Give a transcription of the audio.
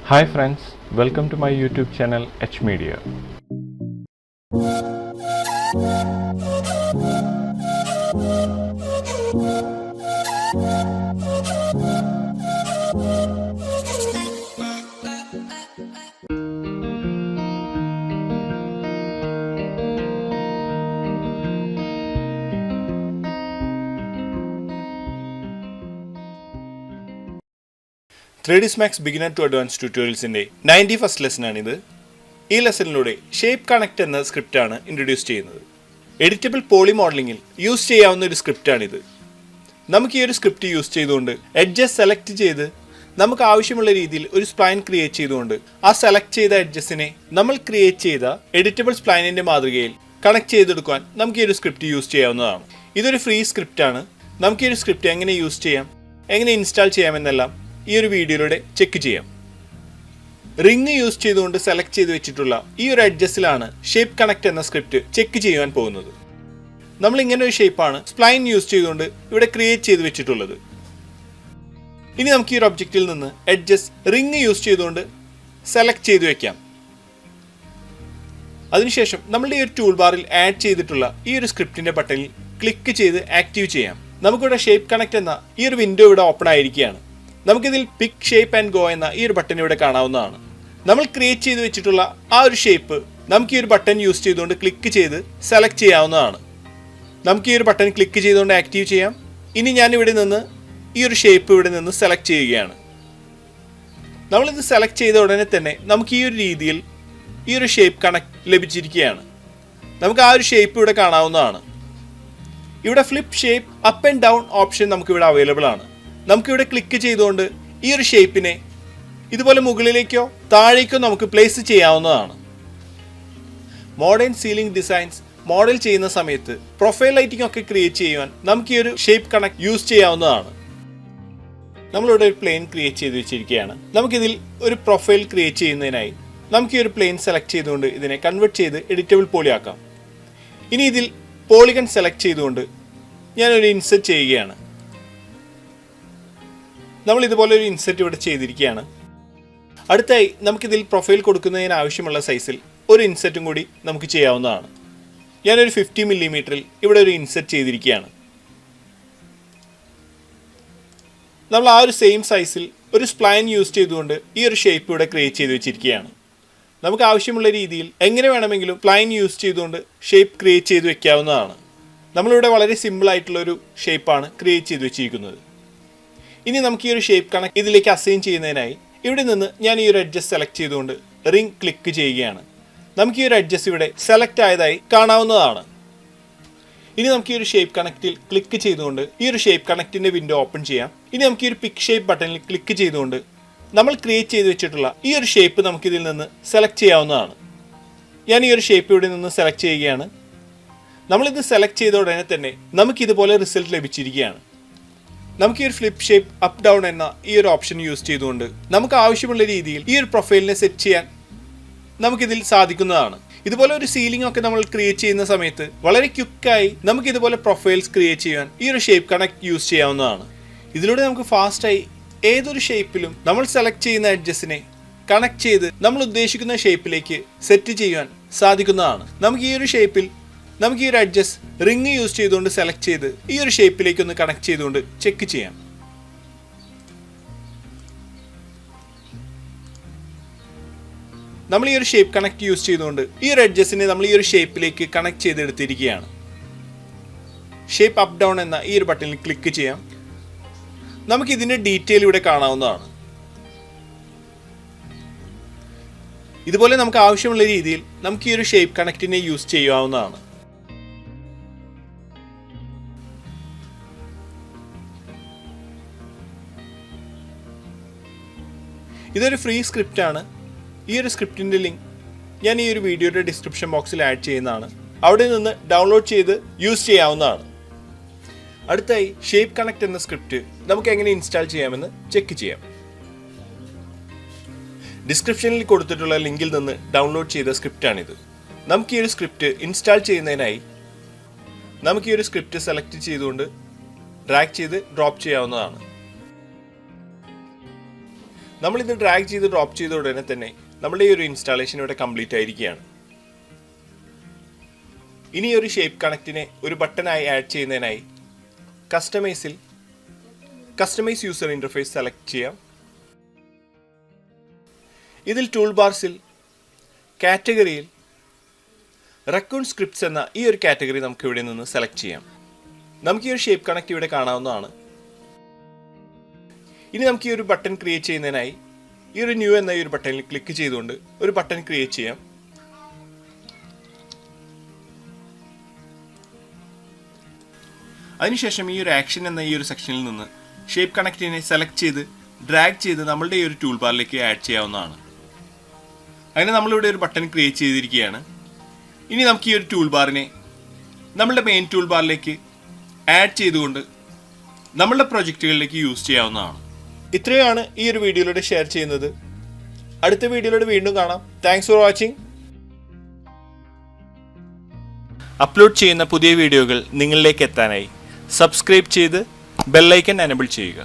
Hi friends, welcome to my YouTube channel H Media. Traders Max Beginner to Advanced ട്യൂട്ടോറിയൽസിൻ്റെ 91st ലെസനാണിത്. ഈ ലെസണിലൂടെ shape connect എന്ന സ്ക്രിപ്റ്റാണ് introduce ചെയ്യുന്നത്. Editable poly മോഡലിങ്ങിൽ use ചെയ്യാവുന്ന ഒരു സ്ക്രിപ്റ്റാണിത്. നമുക്ക് ഈ ഒരു സ്ക്രിപ്റ്റ് യൂസ് ചെയ്തുകൊണ്ട് എഡ്ജസ് സെലക്ട് ചെയ്ത് നമുക്ക് ആവശ്യമുള്ള രീതിയിൽ ഒരു സ്പ്ലൈൻ ക്രിയേറ്റ് ചെയ്തുകൊണ്ട് ആ സെലക്ട് ചെയ്ത എഡ്ജസിനെ നമ്മൾ ക്രിയേറ്റ് ചെയ്ത എഡിറ്റബിൾ സ്പ്ലൈനിൻ്റെ മാതൃകയിൽ കണക്ട് ചെയ്തെടുക്കാൻ നമുക്ക് ഈ ഒരു സ്ക്രിപ്റ്റ് യൂസ് ചെയ്യാവുന്നതാണ്. ഇതൊരു ഫ്രീ സ്ക്രിപ്റ്റാണ്. നമുക്ക് ഈ ഒരു സ്ക്രിപ്റ്റ് എങ്ങനെ യൂസ് ചെയ്യാം, എങ്ങനെ ഇൻസ്റ്റാൾ ചെയ്യാമെന്നെല്ലാം ഈ ഒരു വീഡിയോയിലൂടെ ചെക്ക് ചെയ്യാം. റിങ് യൂസ് ചെയ്തുകൊണ്ട് സെലക്ട് ചെയ്ത് വെച്ചിട്ടുള്ള ഈ ഒരു എഡ്ജസിലാണ് ഷേപ്പ് കണക്ട് എന്ന സ്ക്രിപ്റ്റ് ചെക്ക് ചെയ്യുവാൻ പോകുന്നത്. നമ്മൾ ഇങ്ങനെ ഒരു ഷേപ്പാണ് സ്പ്ലൈൻ യൂസ് ചെയ്തുകൊണ്ട് ഇവിടെ ക്രിയേറ്റ് ചെയ്ത് വെച്ചിട്ടുള്ളത്. ഇനി നമുക്ക് ഈ ഒരു ഒബ്ജക്റ്റിൽ നിന്ന് എഡ്ജസ് റിങ് യൂസ് ചെയ്തുകൊണ്ട് സെലക്ട് ചെയ്ത് വെക്കാം. അതിനുശേഷം നമ്മളുടെ ഈ ഒരു ടൂൾ ബാറിൽ ആഡ് ചെയ്തിട്ടുള്ള ഈ ഒരു സ്ക്രിപ്റ്റിന്റെ ബട്ടണിൽ ക്ലിക്ക് ചെയ്ത് ആക്റ്റീവ് ചെയ്യാം. നമുക്കിവിടെ ഷേപ്പ് കണക്ട് എന്ന ഈ ഒരു വിൻഡോ ഇവിടെ ഓപ്പൺ ആയിരിക്കുകയാണ്. നമുക്കിതിൽ പിക്ക് ഷേപ്പ് ആൻഡ് ഗോ എന്ന ഈ ഒരു ബട്ടൺ ഇവിടെ കാണാവുന്നതാണ്. നമ്മൾ ക്രിയേറ്റ് ചെയ്ത് വെച്ചിട്ടുള്ള ആ ഒരു ഷേപ്പ് നമുക്ക് ഈ ഒരു ബട്ടൺ യൂസ് ചെയ്തുകൊണ്ട് ക്ലിക്ക് ചെയ്ത് സെലക്ട് ചെയ്യാവുന്നതാണ്. നമുക്ക് ഈ ഒരു ബട്ടൺ ക്ലിക്ക് ചെയ്തുകൊണ്ട് ആക്റ്റീവ് ചെയ്യാം. ഇനി ഞാൻ ഇവിടെ നിന്ന് ഈ ഒരു ഷേപ്പ് ഇവിടെ നിന്ന് സെലക്ട് ചെയ്യുകയാണ്. നമ്മളിത് സെലക്ട് ചെയ്ത ഉടനെ തന്നെ നമുക്ക് ഈ ഒരു രീതിയിൽ ഈ ഒരു ഷേപ്പ് കണക്ട് ലഭിച്ചിരിക്കുകയാണ്. നമുക്ക് ആ ഒരു ഷേപ്പ് ഇവിടെ കാണാവുന്നതാണ്. ഇവിടെ flip shape up and down option നമുക്കിവിടെ അവൈലബിൾ ആണ്. നമുക്കിവിടെ ക്ലിക്ക് ചെയ്തുകൊണ്ട് ഈ ഒരു ഷേപ്പിനെ ഇതുപോലെ മുകളിലേക്കോ താഴേക്കോ നമുക്ക് പ്ലേസ് ചെയ്യാവുന്നതാണ്. മോഡേൺ സീലിംഗ് ഡിസൈൻസ് മോഡൽ ചെയ്യുന്ന സമയത്ത് പ്രൊഫൈൽ ലൈറ്റിംഗ് ഒക്കെ ക്രിയേറ്റ് ചെയ്യുവാൻ നമുക്ക് ഈ ഒരു ഷേപ്പ് കണക്ട് യൂസ് ചെയ്യാവുന്നതാണ്. നമ്മളിവിടെ ഒരു പ്ലെയിൻ ക്രിയേറ്റ് ചെയ്ത് വെച്ചിരിക്കുകയാണ്. നമുക്കിതിൽ ഒരു പ്രൊഫൈൽ ക്രിയേറ്റ് ചെയ്യുന്നതിനായി നമുക്ക് ഈ ഒരു പ്ലെയിൻ സെലക്ട് ചെയ്തുകൊണ്ട് ഇതിനെ കൺവേർട്ട് ചെയ്ത് എഡിറ്റബിൾ പോളി ആക്കാം. ഇനി ഇതിൽ പോളിഗൺ സെലക്ട് ചെയ്തുകൊണ്ട് ഞാനൊരു ഇൻസെർട്ട് ചെയ്യുകയാണ്. നമ്മൾ ഇതുപോലെ ഒരു ഇൻസെർട്ട് ഇവിടെ ചെയ്തിരിക്കുകയാണ്. അടുത്തായി നമുക്കിതിൽ പ്രൊഫൈൽ കൊടുക്കുന്നതിന് ആവശ്യമുള്ള സൈസിൽ ഒരു ഇൻസെർട്ടും കൂടി നമുക്ക് ചെയ്യാവുന്നതാണ്. ഞാനൊരു 50 മില്ലിമീറ്ററിൽ ഇവിടെ ഒരു ഇൻസെർട്ട് ചെയ്തിരിക്കുകയാണ്. നമ്മൾ ആ ഒരു സെയിം സൈസിൽ ഒരു സ്പ്ലൈൻ യൂസ് ചെയ്തുകൊണ്ട് ഈ ഒരു ഷേപ്പ് ഇവിടെ ക്രിയേറ്റ് ചെയ്ത് വെച്ചിരിക്കുകയാണ്. നമുക്ക് ആവശ്യമുള്ള രീതിയിൽ എങ്ങനെ വേണമെങ്കിലും സ്പ്ലൈൻ യൂസ് ചെയ്തുകൊണ്ട് ഷേപ്പ് ക്രിയേറ്റ് ചെയ്ത് വെക്കാവുന്നതാണ്. നമ്മളിവിടെ വളരെ സിമ്പിൾ ആയിട്ടുള്ളൊരു ഷേപ്പാണ് ക്രിയേറ്റ് ചെയ്ത് വെച്ചിരിക്കുന്നത്. ഇനി നമുക്ക് ഈ ഒരു ഷേപ്പ് കണക്ട് ഇതിലേക്ക് അസൈൻ ചെയ്യുന്നതിനായി ഇവിടെ നിന്ന് ഞാൻ ഈ ഒരു എഡ്ജസ് സെലക്ട് ചെയ്തുകൊണ്ട് റിംഗ് ക്ലിക്ക് ചെയ്യുകയാണ്. നമുക്ക് ഈ ഒരു എഡ്ജസ് ഇവിടെ സെലക്ട് ആയതായി കാണാവുന്നതാണ്. ഇനി നമുക്ക് ഈ ഒരു ഷേപ്പ് കണക്റ്റിൽ ക്ലിക്ക് ചെയ്തുകൊണ്ട് ഈ ഒരു ഷേപ്പ് കണക്റ്റിന്റെ വിൻഡോ ഓപ്പൺ ചെയ്യാം. ഇനി നമുക്ക് ഈ ഒരു പിക്ക് ഷേപ്പ് ബട്ടണിൽ ക്ലിക്ക് ചെയ്തുകൊണ്ട് നമ്മൾ ക്രിയേറ്റ് ചെയ്ത് വെച്ചിട്ടുള്ള ഈ ഒരു ഷേപ്പ് നമുക്ക് ഇതിൽ നിന്ന് സെലക്ട് ചെയ്യാവുന്നതാണ്. ഞാൻ ഈ ഒരു ഷേപ്പ് ഇവിടെ നിന്ന് സെലക്ട് ചെയ്യുകയാണ്. നമ്മളിത് സെലക്ട് ചെയ്ത ഉടനെ തന്നെ നമുക്ക് ഇതുപോലെ റിസൾട്ട് ലഭിച്ചിരിക്കുകയാണ്. നമുക്ക് ഈ ഒരു ഫ്ലിപ്പ് ഷേപ്പ് അപ്പ് ഡൗൺ എന്ന ഈ ഒരു ഓപ്ഷൻ യൂസ് ചെയ്തുകൊണ്ട് നമുക്ക് ആവശ്യമുള്ള രീതിയിൽ ഈ ഒരു പ്രൊഫൈലിനെ സെറ്റ് ചെയ്യാൻ നമുക്കിതിൽ സാധിക്കുന്നതാണ്. ഇതുപോലെ ഒരു സീലിംഗ് ഒക്കെ നമ്മൾ ക്രിയേറ്റ് ചെയ്യുന്ന സമയത്ത് വളരെ ക്വിക്കായി നമുക്ക് ഇതുപോലെ പ്രൊഫൈൽസ് ക്രിയേറ്റ് ചെയ്യാൻ ഈ ഒരു ഷേപ്പ് കണക്ട് യൂസ് ചെയ്യാവുന്നതാണ്. ഇതിലൂടെ നമുക്ക് ഫാസ്റ്റായി ഏതൊരു ഷേപ്പിലും നമ്മൾ സെലക്ട് ചെയ്യുന്ന എഡ്ജസിനെ കണക്ട് ചെയ്ത് നമ്മൾ ഉദ്ദേശിക്കുന്ന ഷേപ്പിലേക്ക് സെറ്റ് ചെയ്യാൻ സാധിക്കുന്നതാണ്. നമുക്ക് ഈ ഒരു ഷേപ്പിൽ നമുക്ക് ഈ ഒരു അഡ്ജസ്റ്റ് റിങ് യൂസ് ചെയ്തുകൊണ്ട് സെലക്ട് ചെയ്ത് ഈ ഒരു ഷേപ്പിലേക്ക് ഒന്ന് കണക്ട് ചെയ്തുകൊണ്ട് ചെക്ക് ചെയ്യാം. നമ്മൾ ഈ ഒരു ഷേപ്പ് കണക്ട് യൂസ് ചെയ്തുകൊണ്ട് ഈ ഒരു അഡ്ജസ്റ്റിനെ നമ്മൾ ഈ ഒരു ഷേപ്പിലേക്ക് കണക്ട് ചെയ്തെടുത്തിരിക്കുകയാണ്. ഷേപ്പ് അപ്പ് ഡൗൺ എന്ന ഈ ഒരു ബട്ടണിൽ ക്ലിക്ക് ചെയ്യാം. നമുക്ക് ഇതിന്റെ ഡീറ്റെയിൽ ഇവിടെ കാണാവുന്നതാണ്. ഇതുപോലെ നമുക്ക് ആവശ്യമുള്ള രീതിയിൽ നമുക്ക് ഈ ഒരു ഷേപ്പ് കണക്റ്റിനെ യൂസ് ചെയ്യാവുന്നതാണ്. ഇതൊരു ഫ്രീ സ്ക്രിപ്റ്റാണ്. ഈ ഒരു സ്ക്രിപ്റ്റിൻ്റെ ലിങ്ക് ഞാൻ ഈ ഒരു വീഡിയോയുടെ ഡിസ്ക്രിപ്ഷൻ ബോക്സിൽ ആഡ് ചെയ്യുന്നതാണ്. അവിടെ നിന്ന് ഡൗൺലോഡ് ചെയ്ത് യൂസ് ചെയ്യാവുന്നതാണ്. അടുത്തായി ഷേപ്പ് കണക്ട് എന്ന സ്ക്രിപ്റ്റ് നമുക്ക് എങ്ങനെ ഇൻസ്റ്റാൾ ചെയ്യാമെന്ന് ചെക്ക് ചെയ്യാം. ഡിസ്ക്രിപ്ഷനിൽ കൊടുത്തിട്ടുള്ള ലിങ്കിൽ നിന്ന് ഡൗൺലോഡ് ചെയ്ത സ്ക്രിപ്റ്റാണിത്. നമുക്ക് ഈ ഒരു സ്ക്രിപ്റ്റ് ഇൻസ്റ്റാൾ ചെയ്യുന്നതിനായി നമുക്ക് ഈ ഒരു സ്ക്രിപ്റ്റ് സെലക്ട് ചെയ്തുകൊണ്ട് ഡ്രാഗ് ചെയ്ത് ഡ്രോപ്പ് ചെയ്യാവുന്നതാണ്. നമ്മളിത് ഡ്രാഗ് ചെയ്ത് ഡ്രോപ്പ് ചെയ്ത ഉടനെ തന്നെ നമ്മുടെ ഈ ഒരു ഇൻസ്റ്റാളേഷൻ ഇവിടെ കംപ്ലീറ്റ് ആയിരിക്കുകയാണ്. ഇനി ഒരു ഷേപ്പ് കണക്റ്റിനെ ഒരു ബട്ടനായി ആഡ് ചെയ്യുന്നതിനായി കസ്റ്റമൈസ് യൂസർ ഇൻ്റർഫേസ് സെലക്ട് ചെയ്യാം. ഇതിൽ ടൂൾ ബാർസിൽ കാറ്റഗറിയിൽ റക്കൂൺ സ്ക്രിപ്റ്റ്സ് എന്ന ഈ ഒരു കാറ്റഗറി നമുക്ക് ഇവിടെ നിന്ന് സെലക്ട് ചെയ്യാം. നമുക്ക് ഈ ഒരു ഷേപ്പ് കണക്റ്റ് ഇവിടെ കാണാവുന്നതാണ്. ഇനി നമുക്ക് ഈ ഒരു ബട്ടൺ ക്രിയേറ്റ് ചെയ്യുന്നതിനായി ഈ ഒരു ന്യൂ എന്ന ഈ ഒരു ബട്ടണിൽ ക്ലിക്ക് ചെയ്തുകൊണ്ട് ഒരു ബട്ടൺ ക്രിയേറ്റ് ചെയ്യാം. അതിനുശേഷം ഈ ഒരു ആക്ഷൻ എന്ന ഈ ഒരു സെക്ഷനിൽ നിന്ന് ഷേപ്പ് കണക്റ്റിനെ സെലക്ട് ചെയ്ത് ഡ്രാഗ് ചെയ്ത് നമ്മളുടെ ഈ ഒരു ടൂൾ ബാറിലേക്ക് ആഡ് ചെയ്യാവുന്നതാണ്. അങ്ങനെ നമ്മളിവിടെ ഒരു ബട്ടൺ ക്രിയേറ്റ് ചെയ്തിരിക്കുകയാണ്. ഇനി നമുക്ക് ഈ ഒരു ടൂൾ ബാറിനെ നമ്മളുടെ മെയിൻ ടൂൾ ബാറിലേക്ക് ആഡ് ചെയ്തുകൊണ്ട് നമ്മളുടെ പ്രൊജക്റ്റുകളിലേക്ക് യൂസ് ചെയ്യാവുന്നതാണ്. ഇത്രയാണ് ഈ ഒരു വീഡിയോയിലൂടെ ഷെയർ ചെയ്യുന്നത്. അടുത്ത വീഡിയോയിലൂടെ വീണ്ടും കാണാം. Thanks for watching. അപ്ലോഡ് ചെയ്യുന്ന പുതിയ വീഡിയോകൾ നിങ്ങളിലേക്ക് എത്താനായി സബ്സ്ക്രൈബ് ചെയ്ത് ബെൽ ഐക്കൺ എനേബിൾ ചെയ്യുക.